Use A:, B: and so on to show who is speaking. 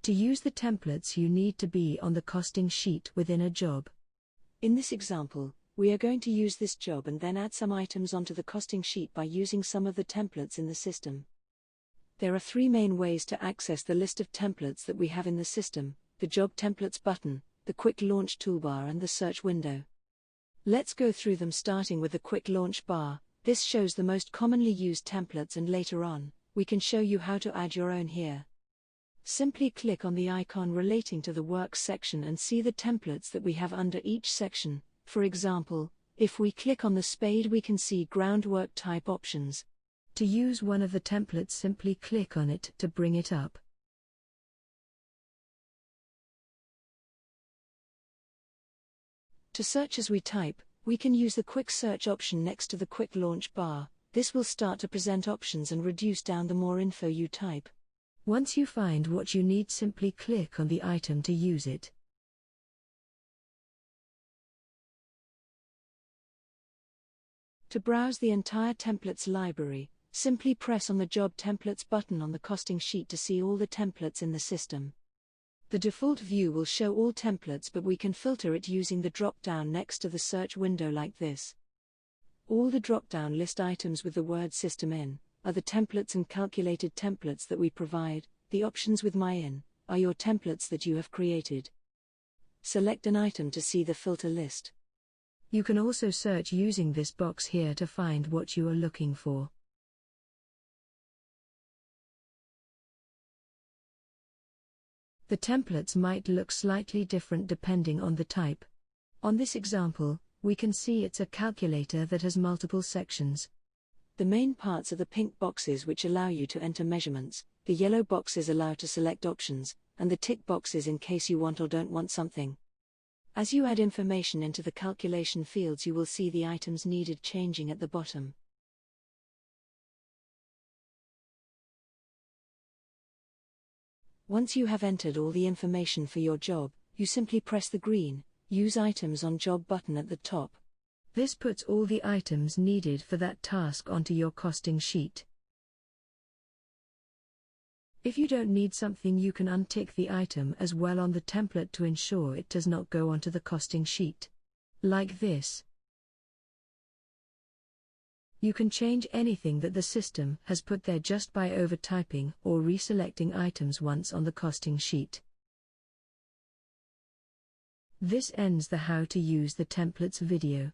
A: To use the templates, you need to be on the costing sheet within a job. In this example, we are going to use this job and then add some items onto the costing sheet by using some of the templates in the system. There are three main ways to access the list of templates that we have in the system: the Job Templates button, the Quick Launch toolbar, and the search window. Let's go through them, starting with the Quick Launch bar. This shows the most commonly used templates, and later on, we can show you how to add your own here. Simply click on the icon relating to the Works section and see the templates that we have under each section. For example, if we click on the spade, we can see groundwork type options. To use one of the templates, simply click on it to bring it up. To search as we type, we can use the Quick Search option next to the Quick Launch bar. This will start to present options and reduce down the more info you type. Once you find what you need, simply click on the item to use it. To browse the entire templates library, simply press on the Job Templates button on the costing sheet to see all the templates in the system. The default view will show all templates, but we can filter it using the drop-down next to the search window like this. All the drop-down list items with the word System in are the templates and calculated templates that we provide. The options with My In are your templates that you have created. Select an item to see the filter list. You can also search using this box here to find what you are looking for. The templates might look slightly different depending on the type. On this example, we can see it's a calculator that has multiple sections. The main parts are the pink boxes, which allow you to enter measurements, the yellow boxes allow to select options, and the tick boxes in case you want or don't want something. As you add information into the calculation fields, you will see the items needed changing at the bottom. Once you have entered all the information for your job, you simply press the green Use Items on Job button at the top. This puts all the items needed for that task onto your costing sheet. If you don't need something, you can untick the item as well on the template to ensure it does not go onto the costing sheet. Like this. You can change anything that the system has put there just by over-typing or reselecting items once on the costing sheet. This ends the How to Use the Templates video.